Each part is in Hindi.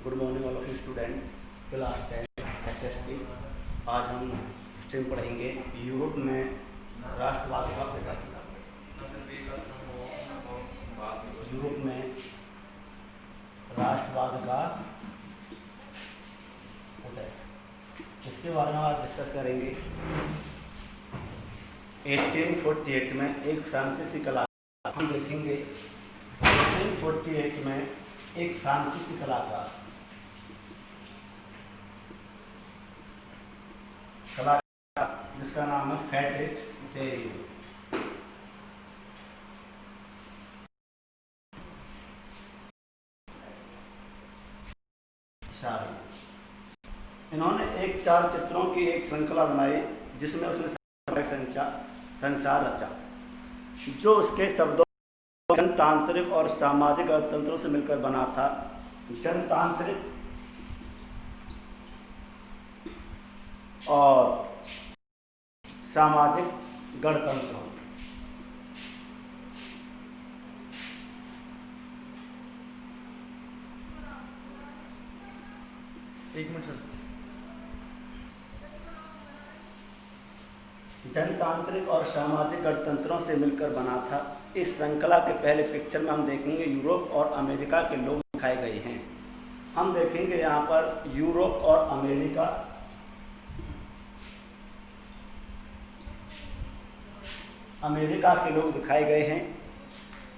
Good morning all of student, class 10 SST। आज हम स्ट्रीम पढ़ेंगे यूरोप में राष्ट्रवाद का प्रकट। यूरोप में राष्ट्रवाद का उदय, इसके बारे में आज डिस्कस करेंगे। 1848 में एक फ्रांसीसी कलाकार, हम देखेंगे 1848 में एक फ्रांसीसी कलाकार जिसका नाम है फ्रेडरिक सेरियो। इन्होंने एक 4 चित्रों की एक श्रृंखला बनाई जिसमें उसने संसार रचा, जो उसके शब्दों जनतांत्रिक और सामाजिक गणतंत्रों से मिलकर बना था। जनतांत्रिक और सामाजिक गणतंत्र। एक मिनट सर। जनतांत्रिक और सामाजिक गणतंत्रों से मिलकर बना था। इस श्रृंखला के पहले पिक्चर में हम देखेंगे यूरोप और अमेरिका के लोग दिखाए गए हैं। हम देखेंगे यहाँ पर यूरोप और अमेरिका के लोग दिखाए गए हैं।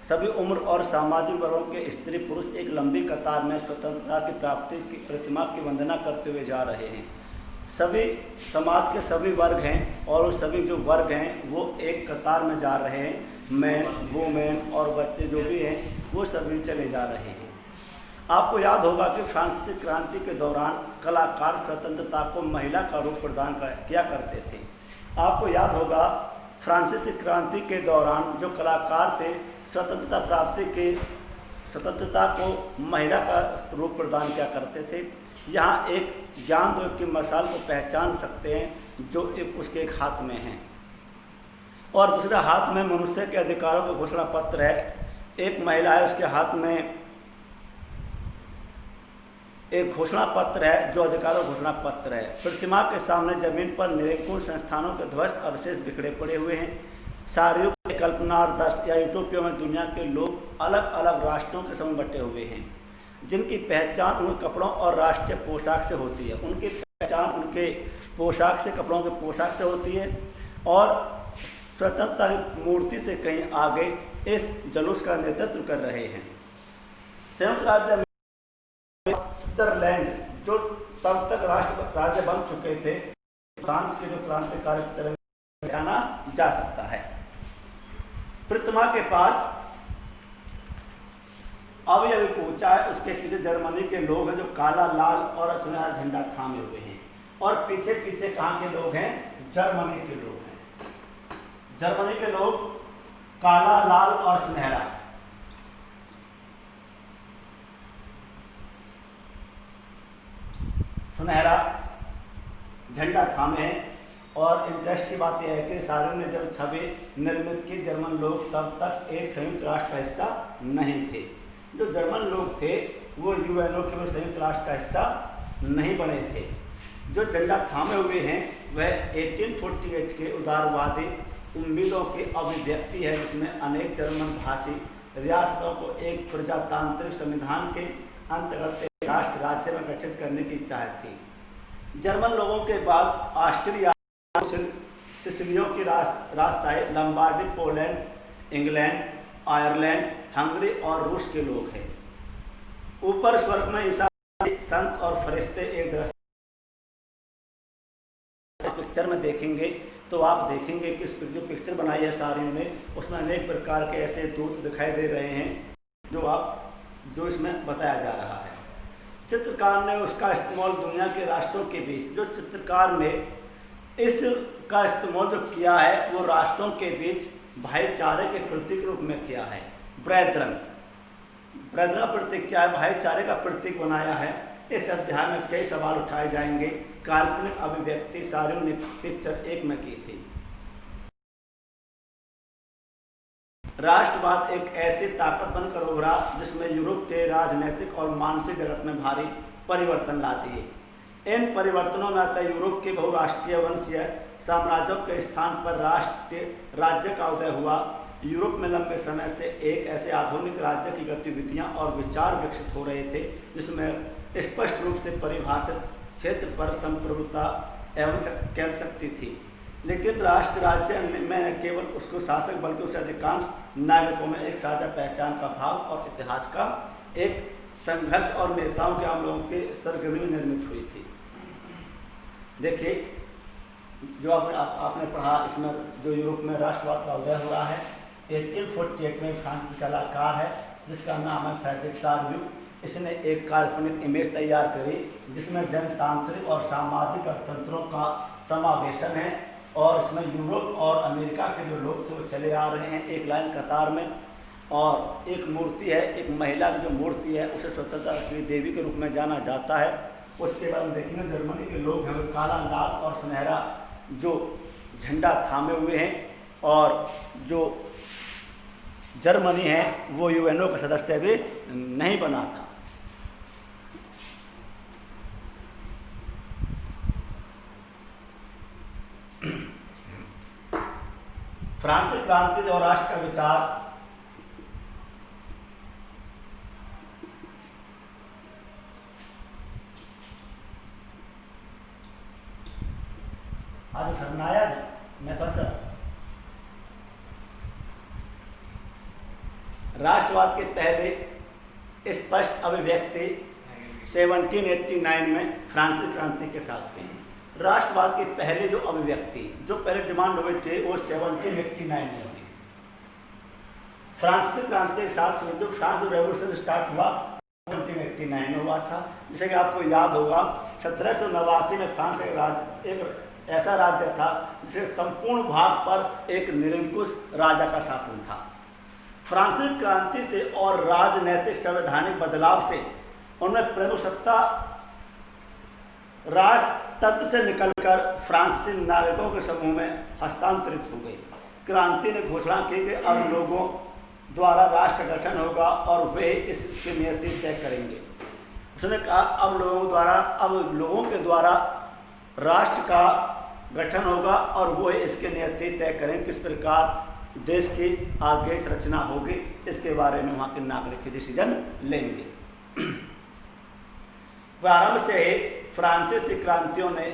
सभी उम्र और सामाजिक वर्गों के स्त्री पुरुष एक लंबी कतार में स्वतंत्रता की प्राप्ति की प्रतिमा की वंदना करते हुए जा रहे हैं। सभी समाज के सभी वर्ग हैं और सभी जो वर्ग हैं वो एक कतार में जा रहे हैं। मैन, वुमेन और बच्चे जो भी हैं वो सभी चले जा रहे हैं। आपको याद होगा कि फ्रांसीसी क्रांति के दौरान कलाकार स्वतंत्रता को महिला का रूप प्रदान किया करते थे। आपको याद होगा फ्रांसीसी क्रांति के दौरान जो कलाकार थे स्वतंत्रता को महिला का रूप प्रदान किया करते थे। यहाँ एक ज्ञानोदय की मशाल को पहचान सकते हैं जो उसके एक हाथ में है और दूसरे हाथ में मनुष्य के अधिकारों का घोषणा पत्र है। एक महिला है, उसके हाथ में एक घोषणा पत्र है जो अधिकारों घोषणा पत्र है। प्रतिमा के सामने जमीन पर निरंकुश संस्थानों के ध्वस्त अवशेष बिखरे पड़े हुए हैं। सारियों के कल्पनादर्श या यूटोपिया में दुनिया के लोग अलग अलग राष्ट्रों के समूह बटे हुए हैं जिनकी पहचान उनके कपड़ों और राष्ट्रीय पोशाक से होती है। उनकी पहचान उनके पोशाक से, कपड़ों के पोशाक से होती है और स्वतंत्रता की मूर्ति से कहीं आगे इस जुलूस का नेतृत्व कर रहे हैं। संयुक्त राज्य में स्विट्जरलैंड जो तब तक राज्य बन चुके थे, फ्रांस के जो क्रांतिकारी तरह जाना जा सकता है। प्रतिमा के पास अभी पहुंचा है, उसके पीछे जर्मनी के लोग हैं जो काला, लाल और सुनहरा झंडा थामे हुए हैं और पीछे पीछे कहाँ के लोग हैं? जर्मनी के लोग हैं। जर्मनी के लोग काला, लाल और सुनहरा झंडा थामे हैं। और इंटरेस्ट की बात यह है कि सारों ने जब छवि निर्मित की, जर्मन लोग तब तक एक संयुक्त राष्ट्र का हिस्सा नहीं थे। जो जर्मन लोग थे वो यूएनओ के संयुक्त राष्ट्र का हिस्सा नहीं बने थे। जो झंडा थामे हुए हैं वह 1848 के उदारवादी उम्मीदों की अभिव्यक्ति है, जिसमें अनेक जर्मन भाषी रियासतों को एक प्रजातांत्रिक संविधान के अंतर्गत राष्ट्र राज्य में गठित करने की चाहत थी। जर्मन लोगों के बाद ऑस्ट्रिया, सिसिलियों की राजशाही, लंबार्डी, पोलैंड, इंग्लैंड, आयरलैंड, हंगरी और रूस के लोग हैं। ऊपर स्वर्ग में ईसा, संत और फरिश्ते एक दृश्य इस पिक्चर में देखेंगे तो आप देखेंगे कि जो पिक्चर बनाई है सारियों ने, उसमें अनेक प्रकार के ऐसे दूत दिखाई दे रहे हैं जो इसमें बताया जा रहा है। चित्रकार ने उसका इस्तेमाल दुनिया के राष्ट्रों के बीच, जो चित्रकार ने इसका इस्तेमाल जो किया है वो राष्ट्रों के बीच भाईचारे के प्रतीक रूप में किया है। ब्रेदरन प्रतीक क्या है? भाईचारे का प्रतीक बनाया है। इस अध्याय में कई सवाल उठाए जाएंगे। काल्पनिक अभिव्यक्ति सारियों ने पिक्चर 1 में की थी। राष्ट्रवाद एक ऐसी ताकत बनकर उभरा जिसमें यूरोप के राजनीतिक और मानसिक जगत में भारी परिवर्तन ला दिए। इन परिवर्तनों में अतः यूरोप के बहुराष्ट्रीय वंशीय साम्राज्यों के स्थान पर राष्ट्रीय राज्य का उदय हुआ। यूरोप में लंबे समय से एक ऐसे आधुनिक राज्य की गतिविधियां और विचार विकसित हो रहे थे जिसमें स्पष्ट रूप से परिभाषित क्षेत्र पर संप्रभुता एवं केंद्र शक्ति थी, लेकिन राष्ट्र राज्य में न केवल उसको शासक बल्कि उसे अधिकांश नागरिकों में एक साझा पहचान का भाव और इतिहास का एक संघर्ष और नेताओं के आम लोगों के सरगर्मी में निर्मित हुई थी। देखिए, जो आपने पढ़ा, इसमें जो यूरोप में राष्ट्रवाद का उदय हो रहा है 1848 में फ्रांसीसी कलाकार है जिसका नाम है फ्रेडरिक सार्व्यू। इसने एक काल्पनिक इमेज तैयार करी जिसमें जनतांत्रिक और सामाजिक गणतंत्रों का समावेशन है और इसमें यूरोप और अमेरिका के जो लोग थे वो चले आ रहे हैं एक लाइन कतार में, और एक मूर्ति है, एक महिला की जो मूर्ति है उसे स्वतंत्रता की देवी के रूप में जाना जाता है। उसके बाद हम देखेंगे जर्मनी के लोग हैं वो काला, लाल और सुनहरा जो झंडा थामे हुए हैं, और जो जर्मनी है वो यूएनओ का सदस्य भी नहीं बना था। फ्रांसीसी क्रांति और राष्ट्र का विचार आज सरनाया मेथड सर राष्ट्रवाद के पहले स्पष्ट अभिव्यक्ति 1789 में फ्रांसीसी क्रांति के साथ हुई। राष्ट्रवाद के पहले जो अभिव्यक्ति जो पहले डिमांड हुए थे वो 1789 में हुई। फ्रांसीसी क्रांति के साथ हुई जो फ्रांस रेवोल्यूशन स्टार्ट हुआ 1789 में हुआ था। जैसे कि आपको याद होगा 1789 में फ्रांस का एक ऐसा राज्य था जिसके संपूर्ण भाग पर एक निरंकुश राजा का शासन था। फ्रांसीसी क्रांति से और राजनैतिक संवैधानिक बदलाव से उनमें प्रभुसत्ता राजतंत्र से निकलकर फ्रांसीसी नागरिकों के समूह में हस्तांतरित हो गई। क्रांति ने घोषणा की कि अब लोगों द्वारा राष्ट्र गठन होगा और वे इसकी नियति तय करेंगे। उसने कहा अब लोगों के द्वारा राष्ट्र का गठन होगा और वो इसके नियति तय करें किस प्रकार देश की आगे संरचना होगी, इसके बारे में वहाँ के नागरिक डिसीजन लेंगे। प्रारंभ से ही फ्रांसीसी क्रांतियों ने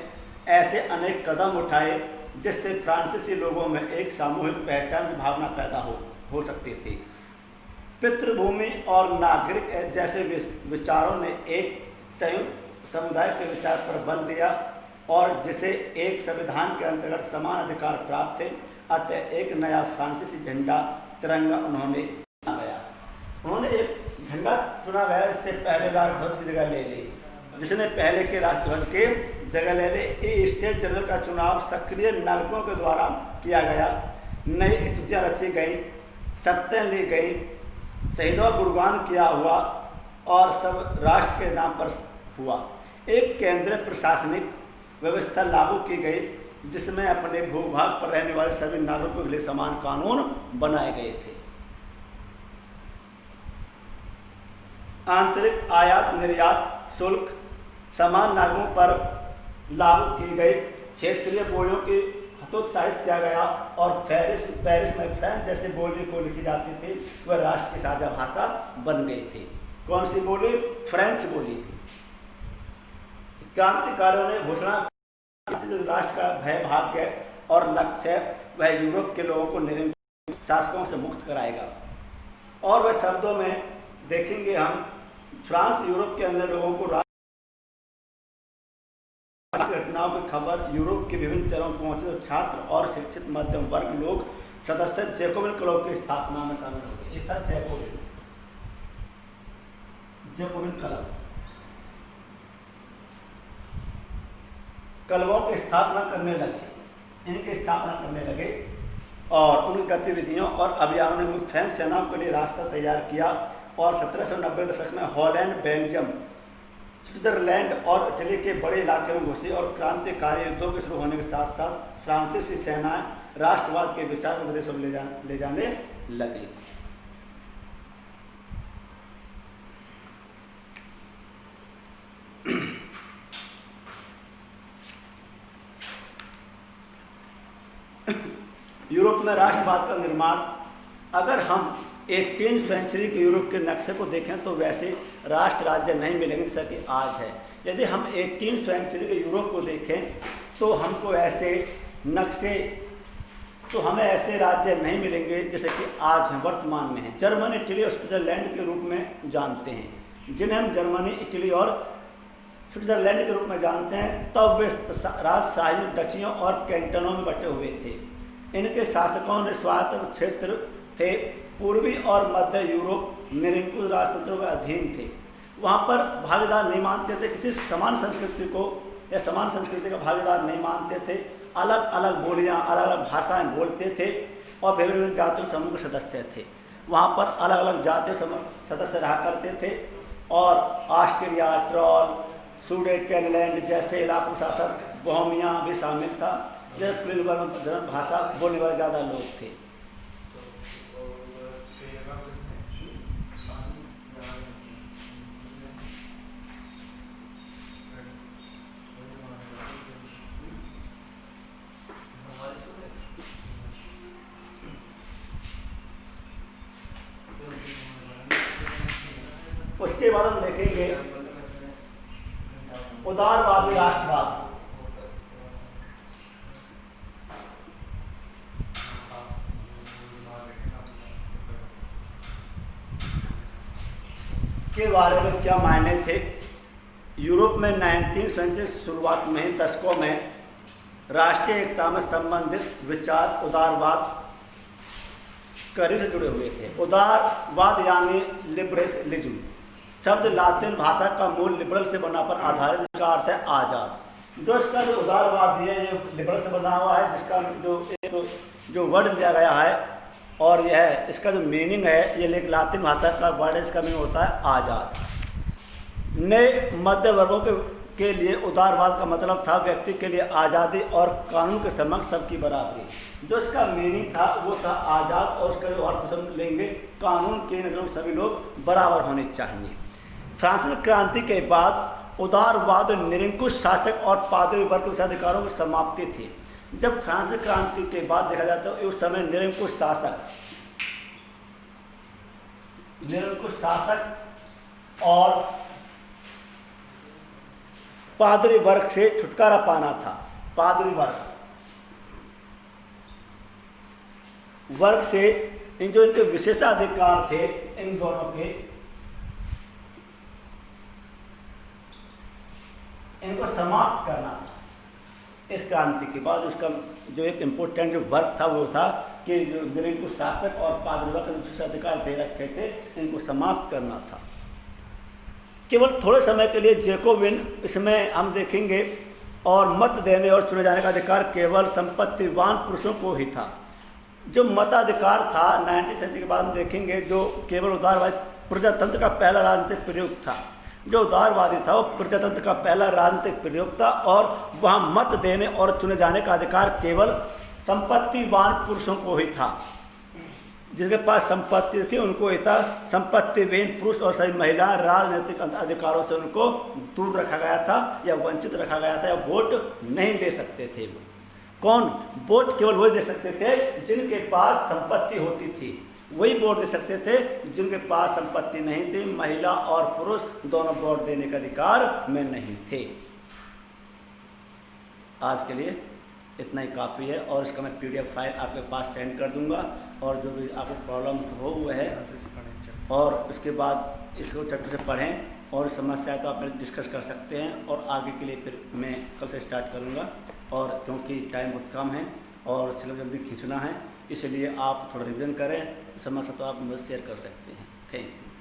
ऐसे अनेक कदम उठाए जिससे फ्रांसीसी लोगों में एक सामूहिक पहचान की भावना पैदा हो सकती थी। पितृभूमि और नागरिक जैसे विचारों ने एक संयुक्त समुदाय के विचार पर बल दिया और जिसे एक संविधान के अंतर्गत समान अधिकार प्राप्त थे। अतः एक नया फ्रांसीसी झंडा तिरंगा उन्होंने एक झंडा चुना गया। इससे पहले राष्ट्रध्वज की जगह ले ली, जिसने पहले के राष्ट्रध्वज के जगह ले ली। ये स्टेट जनरल का चुनाव सक्रिय नागरिकों के द्वारा किया गया। नई स्तुतियाँ रची गई, शपथें ली गई, शहीदों का गुणगान किया हुआ और सब राष्ट्र के नाम पर हुआ। एक केंद्रीय प्रशासनिक व्यवस्था लागू की गई जिसमें अपने भूभाग पर रहने वाले सभी नागरिकों के लिए समान कानून बनाए गए थे। आंतरिक आयात निर्यात शुल्क समान नागरिकों पर लागू की गई। क्षेत्रीय बोलियों की हतोत्साहित किया गया और पेरिस में फ्रेंच जैसी बोली को लिखी जाती थी वह राष्ट्र की साझा भाषा बन गई थी। कौन सी बोली? फ्रेंच बोली थी। क्रांतिकारियों ने घोषणा जो राष्ट्र का भय भाग्य और लक्ष्य है वह यूरोप के लोगों को निरंकुश शासकों से मुक्त कराएगा। और वह शब्दों में देखेंगे हम, फ्रांस यूरोप के अन्य लोगों को घटनाओं की खबर यूरोप के विभिन्न शहरों में पहुंचे तो छात्र और शिक्षित मध्यम वर्ग लोग सदस्य जैकोबिन क्लब की स्थापना में शामिल हो गए। एक था जैकोबिन क्लब। क्लबों की स्थापना करने लगे और उनकी गतिविधियों और अभियानों ने फ्रेंच सेनाओं के लिए रास्ता तैयार किया और 1790 दशक में हॉलैंड, बेल्जियम, स्विट्जरलैंड और इटली के बड़े इलाके में घुसी और क्रांतिकारी युद्धों के शुरू होने के साथ साथ फ्रांसीसी सेनाएं राष्ट्रवाद के विचार को विदेशों में ले जाने लगी। यूरोप में राष्ट्रवाद का निर्माण, अगर हम 18वीं सेंचुरी के यूरोप के नक्शे को देखें तो वैसे राष्ट्र राज्य नहीं मिलेंगे जैसा कि आज है। यदि हम 18वीं सेंचुरी के यूरोप को देखें तो हमको ऐसे नक्शे, तो हमें ऐसे राज्य नहीं मिलेंगे जैसे कि आज हैं, वर्तमान में हैं। जर्मनी, इटली और स्विट्जरलैंड के रूप में जानते हैं, जिन्हें हम जर्मनी, इटली और स्विट्जरलैंड के रूप में जानते हैं। तब वे राजशाही डचियों और कैंटनों में बटे हुए थे। इनके शासकों ने स्वायत्त क्षेत्र थे। पूर्वी और मध्य यूरोप निरंकुश राजतंत्रों के अधीन थे। वहाँ पर भागीदार नहीं मानते थे, किसी समान संस्कृति को या समान संस्कृति का भागीदार नहीं मानते थे। अलग अलग बोलियाँ, अलग अलग भाषाएं बोलते थे और विभिन्न विभिन्न जातियों समूह के सदस्य थे। वहाँ पर अलग अलग जातीय सदस्य रहा करते थे और ऑस्ट्रिया, ट्रॉल, सुडेटलैंड जैसे इलाकों शासक बोहेमिया भी शामिल था, जैसे भाषा बोलने वाले ज़्यादा लोग थे। उसके बाद हम देखेंगे उदारवादी राष्ट्रवाद। के बारे में क्या मायने थे। यूरोप में 19वीं सेंचुरी शुरुआत में दशकों में राष्ट्रीय एकता में संबंधित विचार उदारवाद करीब से जुड़े हुए थे। उदारवाद यानी लिबरलिज्म शब्द लातिन भाषा का मूल लिबरल से बना पर आधारित, जिसका अर्थ है आज़ाद। जो इसका जो उदारवाद है ये लिबरल से बना हुआ है, जिसका जो वर्ड लिया गया है और यह है इसका जो मीनिंग है, ये लातिन भाषा का वर्ड है, इसका मीनिंग होता है आज़ाद। नए मध्य वर्गों के लिए उदारवाद का मतलब था व्यक्ति के लिए आज़ादी और कानून के समक्ष सबकी बराबरी। जो इसका मीनिंग था वो था आज़ाद, और उसका जो अर्थ हम लेंगे कानून के नज़र में सभी लोग बराबर होने चाहिए। फ्रांसीसी क्रांति के बाद उदारवाद निरंकुश शासक और पादरी वर्ग के अधिकारों की समाप्ति थी। जब फ्रांसीसी क्रांति के बाद देखा जाता है उस समय निरंकुश शासक और पादरी वर्ग से छुटकारा पाना था। पादरी वर्ग से इन जो इनके विशेषाधिकार थे, इन दोनों के, इनको समाप्त करना था। इस क्रांति के बाद उसका जो एक इम्पोर्टेंट जो वर्क था वो था कि जो निरंकुश शासक और पादरी वर्ग के विशेषाधिकार दे रखे थे, इनको समाप्त करना था। केवल थोड़े समय के लिए जैकोबिन, इसमें हम देखेंगे, और मत देने और चुने जाने का अधिकार केवल संपत्तिवान पुरुषों को ही था। जो मताधिकार था 19वीं सेंचुरी के बाद हम देखेंगे, जो केवल उदारवादी प्रजातंत्र का पहला राजनीतिक प्रयोग था। जो उदारवादी था वो प्रजातंत्र का पहला राजनीतिक प्रयोग था और वहाँ मत देने और चुने जाने का अधिकार केवल संपत्तिवान पुरुषों को ही था। जिनके पास संपत्ति थी उनको ही था। संपत्तिहीन पुरुष और सभी महिलाएं राजनीतिक अधिकारों से उनको दूर रखा गया था या वंचित रखा गया था, या वोट नहीं दे सकते थे। वो कौन? वोट केवल वही दे सकते थे जिनके पास संपत्ति होती थी, वही वोट दे सकते थे। जिनके पास संपत्ति नहीं थी, महिला और पुरुष दोनों वोट देने के अधिकार में नहीं थे। आज के लिए इतना ही काफ़ी है, और इसका मैं PDF फाइल आपके पास सेंड कर दूंगा, और जो भी आपको प्रॉब्लम्स हो हुए है और उसके बाद इसको चैप्टर से पढ़ें, और समस्या तो आप मेरे डिस्कस कर सकते हैं। और आगे के लिए फिर मैं कल से स्टार्ट करूंगा, और क्योंकि टाइम बहुत कम है और सिलेबस जल्दी खींचना है, इसलिए आप थोड़ा रिविजन करें। समस्या तो आप मुझे शेयर कर सकते हैं। Thank you.